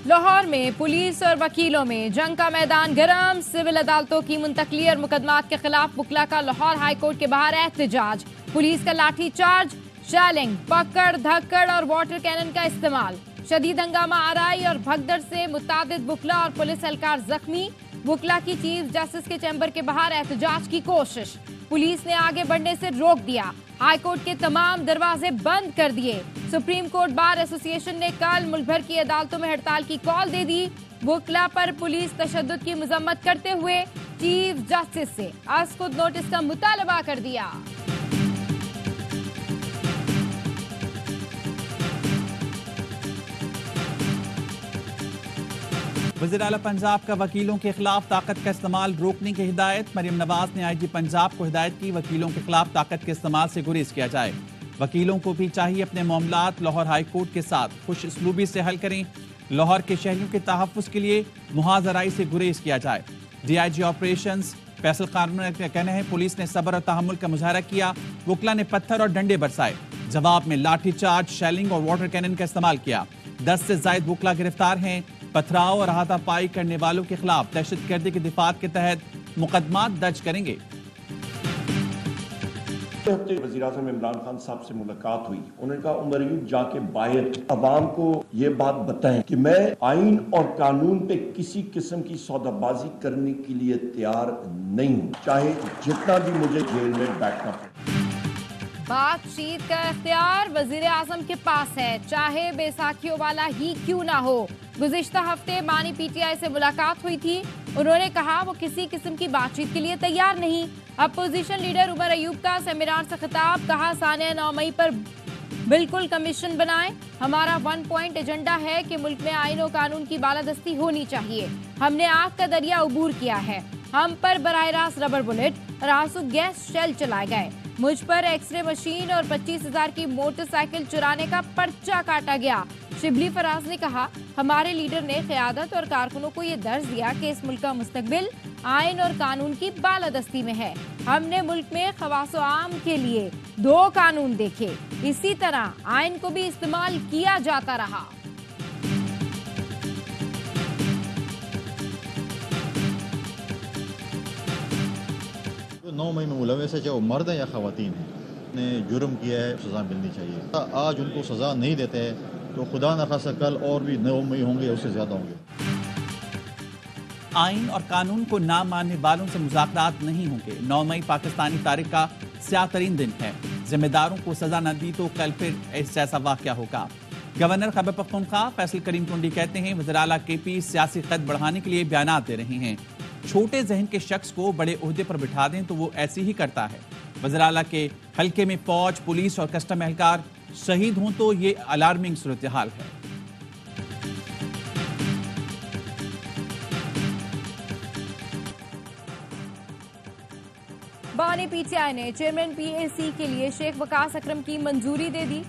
लाहौर में पुलिस और वकीलों में जंग का मैदान गर्म। सिविल अदालतों की मुंतकली और मुकदमात के खिलाफ वकला का लाहौर हाई कोर्ट के बाहर एहतजाज। पुलिस का लाठी चार्ज, शैलिंग, पकड़ धक्कड़ और वाटर कैनन का इस्तेमाल। शदीद हंगामा आराई और भगदड़ से मुतादिद वकला और पुलिस एहलकार जख्मी। वकला की चीफ जस्टिस के चैम्बर के बाहर एहतजाज की कोशिश, पुलिस ने आगे बढ़ने से रोक दिया। हाई कोर्ट के तमाम दरवाजे बंद कर दिए। सुप्रीम कोर्ट बार एसोसिएशन ने कल मुल्क भर की अदालतों में हड़ताल की कॉल दे दी। वकला पर पुलिस तशद्दुद की मजम्मत करते हुए चीफ जस्टिस से आज खुद नोटिस का मुतालबा कर दिया। वज़ीर आला पंजाब का वकीलों के खिलाफ ताकत का इस्तेमाल रोकने की हिदायत। मरियम नवाज ने आईजी पंजाब को हिदायत की, वकीलों के खिलाफ ताकत के इस्तेमाल से गुरेज किया जाए। वकीलों को भी चाहिए अपने मामलात लाहौर हाई कोर्ट के साथ खुश इसलूबी से हल करें। लाहौर के शहरियों के तहफ़्फ़ुज़ के लिए मुहाज़राई से गुरेज किया जाए। DIG ऑपरेशंस फैसल कानून का कहना है पुलिस ने सब्र और तहम्मुल का मुजाहरा किया। वकला ने पत्थर और डंडे बरसाए, जवाब में लाठीचार्ज, शेलिंग और वाटर कैनन का इस्तेमाल किया। 10 से ज़ायद वकला गिरफ्तार हैं। पथराव और हाथापाई करने वालों के खिलाफ दहशतगर्दी की दिफात के तहत मुकदमा दर्ज करेंगे। हफ्ते वज़ीर आज़म इमरान खान साहब से मुलाकात हुई, उन्होंने कहा उमर अयूब जाके बाहर अवाम को ये बात बताएं कि मैं आइन और कानून पे किसी किस्म की सौदाबाजी करने के लिए तैयार नहीं हूँ, चाहे जितना भी मुझे जेल में बैठना पड़े। बातचीत का इख्तियार वजीर आजम के पास है, चाहे बैसाखियों वाला ही क्यों ना हो। गुज़िश्ता हफ्ते बानी PTI से मुलाकात हुई थी। उन्होंने कहा वो किसी किस्म की बातचीत के लिए तैयार नहीं। अपोजिशन लीडर उमर अयूब का सेमिनार से खिताब, कहा सानिया 9 मई पर बिल्कुल कमीशन बनाएं। हमारा 1 पॉइंट एजेंडा है कि मुल्क में आइन और कानून की बालादस्ती होनी चाहिए। हमने आग का दरिया अबूर किया है। हम पर बराह रास्त रबर बुलेट और आंसू गैस शेल चलाए गए। मुझ पर एक्सरे मशीन और 25,000 की मोटरसाइकिल चुराने का पर्चा काटा गया। शिबली फराज ने कहा हमारे लीडर ने क़यादत और कारकुनों को ये दर्ज दिया कि इस मुल्क का मुस्तकबिल आइन और कानून की बालादस्ती में है। हमने मुल्क में खवासो आम के लिए 2 कानून देखे, इसी तरह आइन को भी इस्तेमाल किया जाता रहा। 9 मई में मुलविस है, चाहे वो मर्द है या खवातीन है, ने जुर्म किया है सज़ा मिलनी चाहिए। आज उनको सज़ा नहीं देते हैं तो खुदा न खासा कल और भी 9 मई होंगे, उससे ज़्यादा होंगे। आइन और कानून को ना मानने वालों से मुज़ाकरात नहीं होंगे। 9 मई पाकिस्तानी तारीख का स्याह तरीन दिन है। जिम्मेदारों को सजा न दी तो कल फिर ऐसा वाक़या होगा। गवर्नर खैबर पख्तूनख्वा फैसल करीम टुंडी कहते हैं वज़ीर आला KP सियासी कद बढ़ाने के लिए बयानात दे रहे हैं। छोटे जहन के शख्स को बड़े ओहदे पर बिठा दें तो वो ऐसे ही करता है। वज़ीर आला के हल्के में फौज, पुलिस और कस्टम एहलकार शहीद हों तो ये अलार्मिंग सूरत हाल है। बानी PTI ने चेयरमैन PAC के लिए शेख वकास अकरम की मंजूरी दे दी।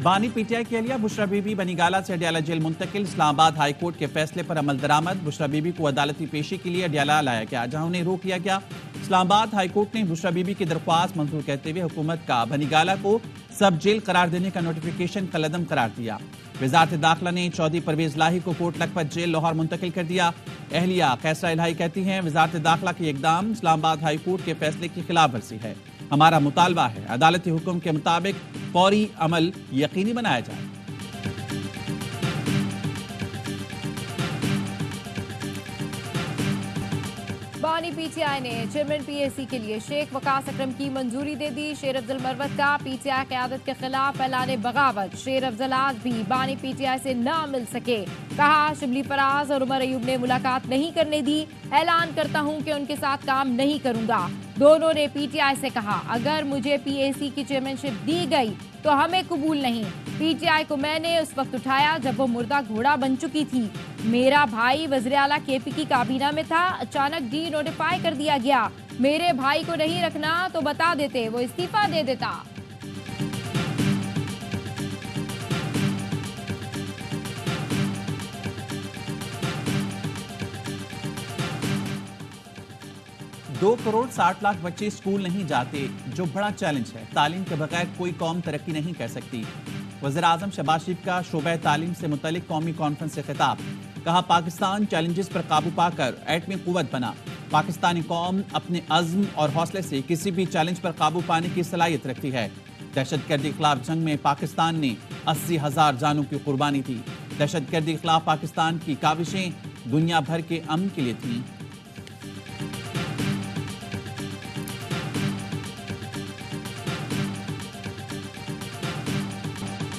बानी PTI के लिए बुशरा बीबी बनीगाला से अडियाला जेल मुंतकिल। इस्लामाबाद हाई कोर्ट के फैसले पर अमल दरामद। बुशरा बीबी को अदालती पेशी के लिए अडियाला लाया गया, जहां उन्हें रोक लिया गया। इस्लामाबाद हाई कोर्ट ने बुशरा बीबी की दरख्वास्त मंजूर कहते हुए हुकूमत का बनीगाला को सब जेल करार देने का नोटिफिकेशन कलअदम करार दिया। वज़ारत दाखिला ने चौधरी परवेज लाही को कोट लखपत जेल लाहौर मुंतकिल कर दिया। एहलिया कैसरा इलाही कहती हैं वज़ारत दाखिला की इकदाम इस्लामाबाद हाई कोर्ट के फैसले की खिलाफ वर्जी है। हमारा मुतालबा है अदालती हुक्म के मुताबिक फौरी अमल यकीनी बनाया जाए। बानी PTI ने चेयरमैन PAC के लिए शेख वकास अकरम की मंजूरी दे दी। शेर अफजल मरवत का PTI क़यादत के खिलाफ ऐलान बगावत। शेर अफजल आज भी बानी PTI से ना मिल सके, कहा शिबली फराज और उमर अयूब ने मुलाकात नहीं करने दी। ऐलान करता हूं कि उनके साथ काम नहीं करूंगा। दोनों ने PTI से कहा अगर मुझे PAC की चेयरमैनशिप दी गई तो हमें कबूल नहीं। PTI को मैंने उस वक्त उठाया जब वो मुर्दा घोड़ा बन चुकी थी। मेरा भाई वज़ीर आला KP की काबीना में था, अचानक नोटिफाई कर दिया गया। मेरे भाई को नहीं रखना तो बता देते, वो इस्तीफा दे देता। दो करोड़ 60 लाख बच्चे स्कूल नहीं जाते, जो बड़ा चैलेंज है। तालीम के बगैर कोई कौम तरक्की नहीं कर सकती। वज़ीर-ए-आज़म शहबाज शरीफ का शोबे तालीम से मुतल्लिक कौमी कॉन्फ्रेंस से खिताब। कहा, पाकिस्तान चैलेंजेस पर काबू पाकर एटमी कुव्वत बना। पाकिस्तानी कौम अपने अज़्म और हौसले से किसी भी चैलेंज पर काबू पाने की सलाहियत रखती है। दहशतगर्दी के खिलाफ जंग में पाकिस्तान ने 80,000 जानों की कुर्बानी दी। दहशतगर्दी के खिलाफ पाकिस्तान की काविशें दुनिया भर के अमन के लिए थीं।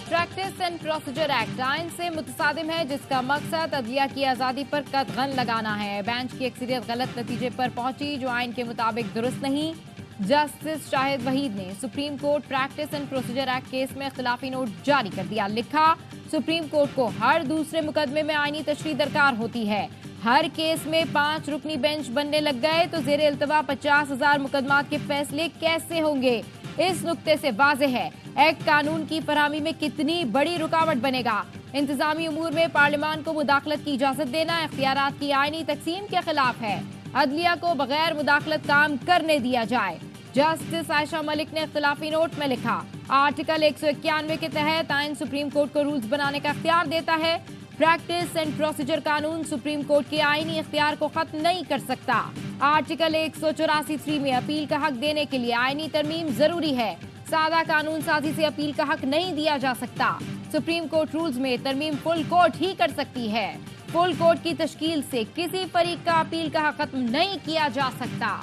प्रैक्टिस एंड प्रोसीजर एक्ट आइन से मुतसादिम है, जिसका मकसद अदलिया की आज़ादी पर कतगन लगाना है। बेंच की अक्सरियत गलत नतीजे पर पहुंची, जो आइन के मुताबिक दुरुस्त नहीं। जस्टिस शाहिद वहीद ने supreme court practice and procedure act case में इख्तिलाफी नोट जारी कर दिया। लिखा, सुप्रीम कोर्ट को हर दूसरे मुकदमे में आईनी तशरीह दरकार होती है। हर केस में 5 रुकनी बेंच बनने लग गए तो ज़ेरे इल्तवा 50,000 मुकदमात के फैसले कैसे होंगे। इस नुक्ते से वाज़ेह है एक्ट कानून की फरहमी में कितनी बड़ी रुकावट बनेगा। इंतजामी उमूर में पार्लियामान को मुदाखलत की इजाजत देना इख्तियारात की आईनी तकसीम के खिलाफ है। अदलिया को बगैर मुदाखलत काम करने दिया जाए। जस्टिस आयशा मलिक ने इख्तिलाफी नोट में लिखा, आर्टिकल 191 के तहत आइन सुप्रीम कोर्ट को रूल्स बनाने का इख्तियार देता है। प्रैक्टिस एंड प्रोसीजर कानून सुप्रीम कोर्ट के आईनी इख्तियार को खत्म नहीं कर सकता। आर्टिकल 184(3) में अपील का हक देने के लिए आईनी तरमीम जरूरी है। सादा कानून साजी से अपील का हक नहीं दिया जा सकता। सुप्रीम कोर्ट रूल्स में तरमीम फुल कोर्ट ही कर सकती है। फुल कोर्ट की तश्कील से किसी फरीक का अपील का हक खत्म नहीं किया जा सकता।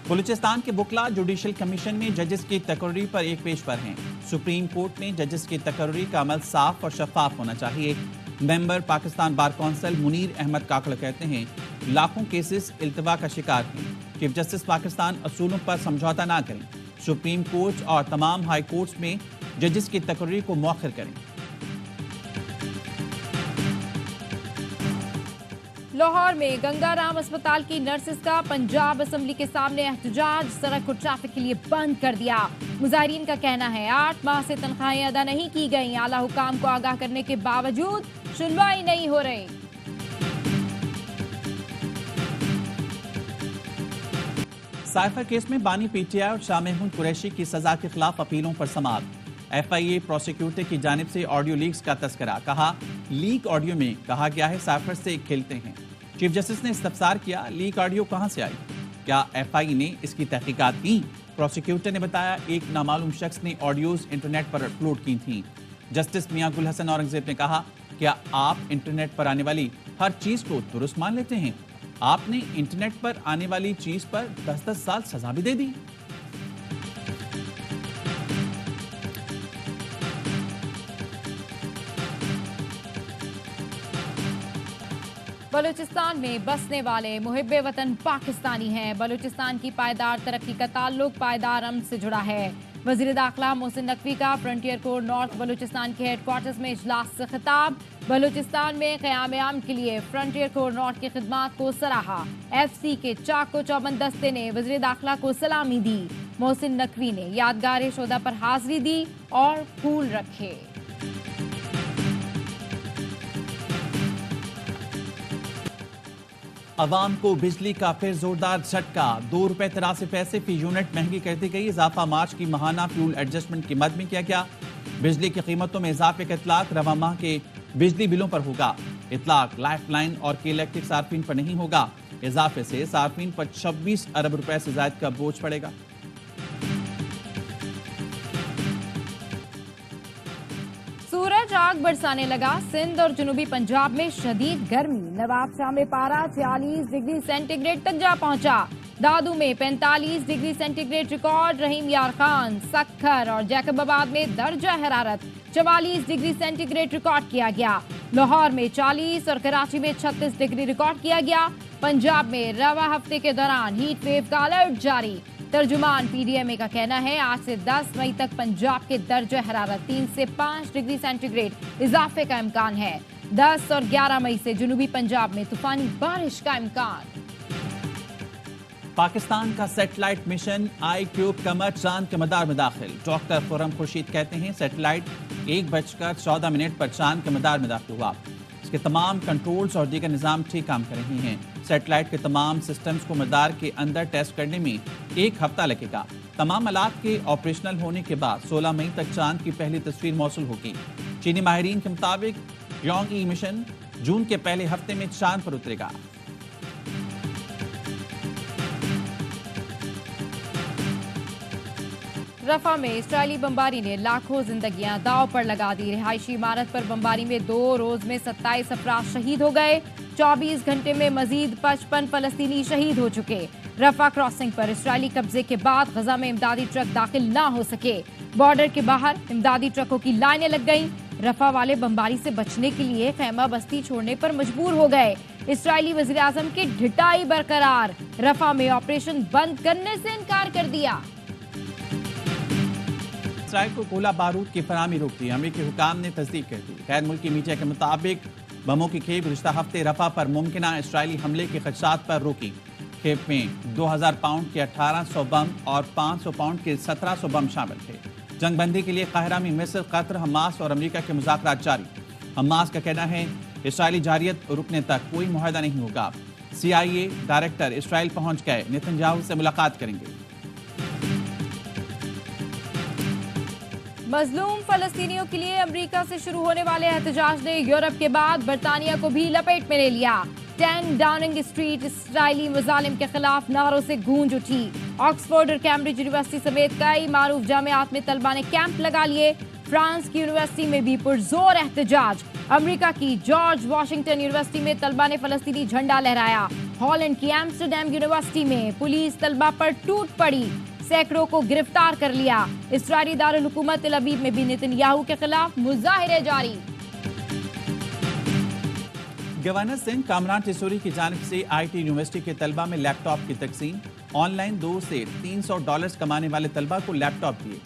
बलूचिस्तान के बुकला जुडिशल कमीशन में जजेस की तकर्री पर एक पेश पर हैं। सुप्रीम कोर्ट ने जजेस की तकर्री का अमल साफ और शफाफ होना चाहिए। Member Pakistan bar council Munir Ahmed Kakar कहते हैं, लाखों केसेस इल्तवा का शिकार हैं। चीफ जस्टिस पाकिस्तान असूलों पर समझौता ना करें। सुप्रीम कोर्ट और तमाम हाई कोर्ट्स में जजेस की तकर्री को मौखर करें। लाहौर में गंगाराम अस्पताल की नर्सेस का पंजाब असेंबली के सामने एहतजाज, सड़क को ट्रैफिक के लिए बंद कर दिया। मुजाहिरीन का कहना है 8 माह से तनख्वाहें अदा नहीं की गई। आला हुकाम को आगाह करने के बावजूद सुनवाई नहीं हो रही। साइफर केस में बानी पीटीआई और शाह महमूद कुरैशी की सजा के खिलाफ अपीलों पर समाअत। एफआईए प्रोसिक्यूटर की जानिब से ऑडियो लीक्स का तस्करा। कहा, लीक ऑडियो में कहा गया है साइफर से खेलते हैं। चीफ जस्टिस ने इस्तफसार किया, लीक ऑडियो कहां से आई? क्या एफआईए ने इसकी तहकीकात की? प्रोसिक्यूटर ने बताया, एक नामालूम शख्स ने ऑडियोज इंटरनेट पर अपलोड की थी। जस्टिस मियां गुल हसन औरंगजेब ने कहा, क्या आप इंटरनेट पर आने वाली हर चीज को दुरुस्त मान लेते हैं? आपने इंटरनेट पर आने वाली चीज पर 10-10 साल सजा भी दे दी। बलूचिस्तान में बसने वाले मुहिब्बे वतन पाकिस्तानी हैं। बलूचिस्तान की पायदार तरक्की का ताल्लुक पायदार अमन से जुड़ा है। वजीर दाखिला मोहसिन नकवी का फ्रंटियर कोर नॉर्थ बलूचिस्तान के हेडक्वार्टर्स में इजलास से खिताब। बलूचिस्तान में क़याम अमन के लिए फ्रंटियर कोर नॉर्थ की खिदमात को सराहा। FC के चाको चौबंद दस्ते ने वजीर दाखिला को सलामी दी। मोहसिन नकवी ने यादगार शोदा पर हाजिरी दी और फूल रखे। अवाम को बिजली का फिर जोरदार झटका। 2 रुपए 83 पैसे फी यूनिट महंगी कर दी गई। इजाफा मार्च की माहाना फ्यूल एडजस्टमेंट की मद में किया गया। बिजली की कीमतों में इजाफे का इतलाक रवा माह के बिजली बिलों पर होगा। इतलाक लाइफ लाइन और के इलेक्ट्रिक सार्फिन पर नहीं होगा। इजाफे से सार्फिन पर 26 अरब रुपए से ज्यादा का बोझ पड़ेगा। सूरज आग बरसाने लगा। सिंध और जनूबी पंजाब में शदीद गर्मी। नवाबशाह में पारा 46 डिग्री सेंटीग्रेड तक जा पहुंचा। दादू में 45 डिग्री सेंटीग्रेड रिकॉर्ड। रहीम यार खान, सक्खर और जैकबाबाद में दर्जा हरारत 44 डिग्री सेंटीग्रेड रिकॉर्ड किया गया। लाहौर में 40 और कराची में 36 डिग्री रिकॉर्ड किया गया। पंजाब में रवा हफ्ते के दौरान हीट वेव का अलर्ट जारी। तर्जुमान PDMA का कहना है, आज से 10 मई तक पंजाब के दर्जा हरारत 3 से 5 डिग्री सेंटीग्रेड इजाफे का इम्कान है। 10 और 11 मई से जनूबी पंजाब में तूफानी बारिश का इम्कान। पाकिस्तान का सैटेलाइट मिशन ICube कमर चांद के मदार में दाखिल। डॉक्टर खुर्रम खुर्शीद कहते हैं, सैटेलाइट 1:14 पर चांद के मदार में दाखिल हुआ। इसके तमाम कंट्रोल्स और दीगर निज़ाम ठीक काम कर रही हैं। सैटेलाइट के तमाम सिस्टम्स को मदार के अंदर टेस्ट करने में 1 हफ्ता लगेगा। तमाम आलात के ऑपरेशनल होने के बाद 16 मई तक चांद की पहली तस्वीर मौसूल होगी। चीनी माहिरीन के मुताबिक योंग-ई मिशन जून के पहले हफ्ते में चांद पर उतरेगा। रफा में इस्राएली बमबारी ने लाखों जिंदगियां दांव पर लगा दी। रिहायशी इमारत पर बमबारी में 2 रोज में 27 अफराद शहीद हो गए। 24 घंटे में मजीद 55 फलस्तीनी शहीद हो चुके। रफा क्रॉसिंग पर इस्राएली कब्जे के बाद गजा में इमदादी ट्रक दाखिल ना हो सके। बॉर्डर के बाहर इमदादी ट्रकों की लाइनें लग गईं। रफा वाले बमबारी से बचने के लिए खैमा बस्ती छोड़ने पर मजबूर हो गए। इस्राएली वजीर आजम की ढिठाई बरकरार। रफा में ऑपरेशन बंद करने से इनकार कर दिया। इसराइल को गोला बारूद की फराहमी रोक दी। अमेरिकी हुकाम ने तस्दीक कर दी। गैर मुल्की मीडिया के मुताबिक बमों की खेप गुज़िश्ता हफ्ते रफा पर मुमकिना इसराइली हमले के खदशात पर रोकी। खेप में 2000 पाउंड के 1800 बम और 500 पाउंड के 1700 बम शामिल थे। जंगबंदी के लिए काहिरा में मिस्र, कतर, हमास और अमेरिका के मुज़ाकरात जारी। हमास का कहना है इसराइली जारियत रुकने तक कोई मुआहदा नहीं होगा। CIA डायरेक्टर इसराइल पहुंच गए, नेतन्याहू से मुलाकात करेंगे। मजलूम फलस्तीनियों के लिए अमेरिका से शुरू होने वाले एहतजाज ने यूरोप के बाद बरतानिया को भी लपेट में ले लिया। 10 डाउनिंग स्ट्रीट इस्राएली मुजालिम के खिलाफ नारों से गूंज उठी। ऑक्सफोर्ड और कैम्ब्रिज यूनिवर्सिटी समेत कई मारूफ जामियात में तलबा ने कैंप लगा लिए। फ्रांस की यूनिवर्सिटी में भी पुरजोर एहतजाज। अमेरिका की जॉर्ज वाशिंगटन यूनिवर्सिटी में तलबा ने फलस्तीनी झंडा लहराया। हॉलैंड की एम्स्टरडैम यूनिवर्सिटी में पुलिस तलबा पर टूट पड़ी, सैकड़ों को गिरफ्तार कर लिया। इस्राएली दारुल हुकूमत तेल अवीव में भी नेतन्याहू के खिलाफ मुजाहिरे जारी। गवर्नर सिंह कामरान टिसोरी की जानिब से IT यूनिवर्सिटी के तलबा में लैपटॉप की तकसीम। ऑनलाइन $200 से $300 कमाने वाले तलबा को लैपटॉप दिए।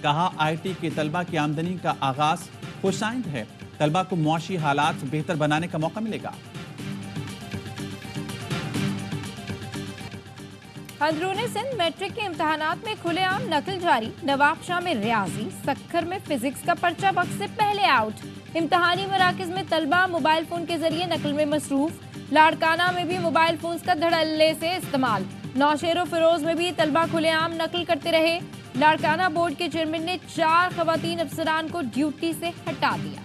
कहा IT के तलबा की आमदनी का आगाज खुशाइंद है। तलबा को मुआशी हालात बेहतर बनाने का मौका मिलेगा। अंदरूनी सिंध मैट्रिक के इम्तहानात में खुलेआम नकल जारी। नवाबशाह में रियाजी, सक्खर में फिजिक्स का पर्चा वक्त से पहले आउट। इम्तहानी मराकज में तलबा मोबाइल फोन के जरिए नकल में मसरूफ। लाड़काना में भी मोबाइल फोन का धड़ल्ले से इस्तेमाल। नौशेरो फिरोज में भी तलबा खुलेआम नकल करते रहे। लाड़काना बोर्ड के चेयरमैन ने 4 खवातीन अफसरान को ड्यूटी से हटा दिया।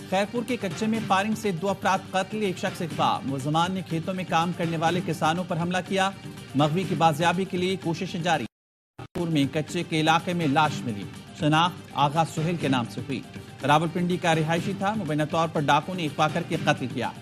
खैरपुर के कच्चे में फायरिंग से 2 अफराद कत्ल, 1 शख्स अगवा। मुलजमान ने खेतों में काम करने वाले किसानों पर हमला किया। मगवी की बाजियाबी के लिए कोशिशें जारी। खैरपुर में कच्चे के इलाके में लाश मिली। शनाख्त आगा सुहेल के नाम से हुई। रावलपिंडी का रिहायशी था। मुबैना तौर पर डाकू ने अगवा करके कत्ल किया।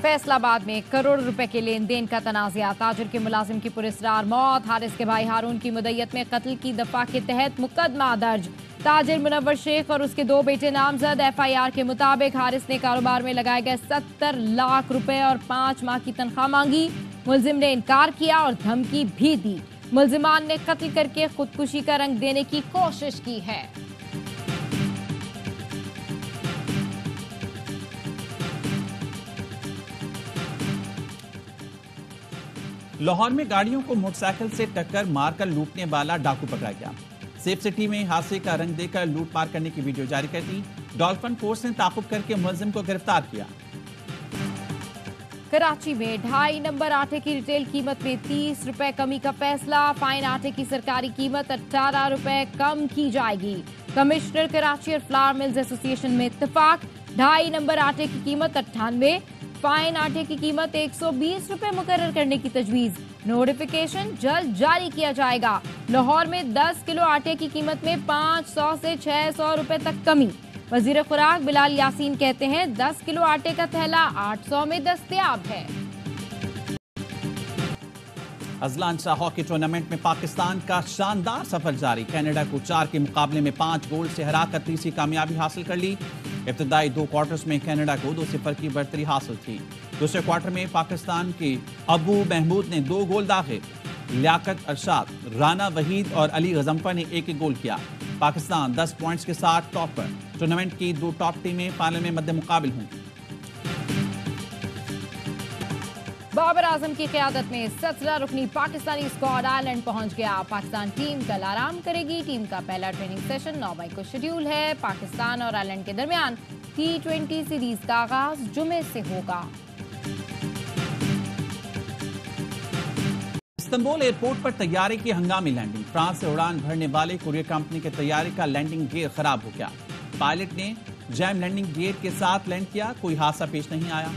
फैसलाबाद में करोड़ रुपए के लेन देन का तनाज़ा। ताजिर के मुलाजिम की पुरस्रार मौत। हारिस के भाई हारून की मुद्दत में कत्ल की दफा के तहत मुकदमा दर्ज। ताजिर मुनव्वर शेख और उसके 2 बेटे नामजद। FIR के मुताबिक हारिस ने कारोबार में लगाए गए 70 लाख रुपए और 5 माह की तनख्वाह मांगी। मुलजिम ने इनकार किया और धमकी भी दी। मुलजिमान ने कत्ल करके खुदकुशी का रंग देने की कोशिश की है। लाहौर में गाड़ियों को मोटरसाइकिल से टक्कर मारकर लूटने वाला डाकू पकड़ा गया। सेफ सिटी में हादसे का रंग देकर लूट मार करने की वीडियो जारी कर दी। डॉल्फिन फोर्स ने ताकुब करके मुलजिम को गिरफ्तार किया। कराची में 2.5 नंबर आटे की रिटेल कीमत में 30 रुपए कमी का फैसला। फाइन आटे की सरकारी कीमत 18 रुपए कम की जाएगी। कमिश्नर कराची और फ्लावर मिल्स एसोसिएशन में इत्तेफाक। 2.5 नंबर आटे की कीमत 98, फाइन आटे की कीमत 120 रुपए मुकर्रर करने की तजवीज। नोटिफिकेशन जल्द जारी किया जाएगा। लाहौर में 10 किलो आटे की कीमत में 500 से 600 रुपए तक कमी। वजीर खुराक बिलाल यासीन कहते हैं 10 किलो आटे का थैला 800 में दस्तयाब है। अजलान शाह हॉकी टूर्नामेंट में पाकिस्तान का शानदार सफर जारी। कनाडा को 4 के मुकाबले में 5 गोल से हराकर तीसरी कामयाबी हासिल कर ली। इब्तदाई 2 क्वार्टर्स में कनाडा को 2-0 की बढ़तरी हासिल थी। दूसरे क्वार्टर में पाकिस्तान के अबू महमूद ने 2 गोल दागे। लियाकत अरशाद, राना वहीद और अली गजम्फर ने 1-1 गोल किया। पाकिस्तान 10 पॉइंट्स के साथ टॉप पर। टूर्नामेंट की 2 टॉप टीमें फाइनल में मद्दे मुकाबिल होंगी। बाबर आजम की क़यादत में 17 रुकनी पाकिस्तानी स्क्वाड आयरलैंड पहुंच गया। पाकिस्तान टीम कल आराम करेगी। टीम का पहला ट्रेनिंग सेशन 9 मई को शेड्यूल है। पाकिस्तान और आयरलैंड के दरमियान T20 सीरीज का आगाज जुमे से होगा। इस्तांबुल एयरपोर्ट पर तैयारे की हंगामी लैंडिंग। फ्रांस से उड़ान भरने वाले कुरियर कंपनी के तैयारे का लैंडिंग गियर खराब हो गया। पायलट ने जैम लैंडिंग गियर के साथ लैंड किया, कोई हादसा पेश नहीं आया।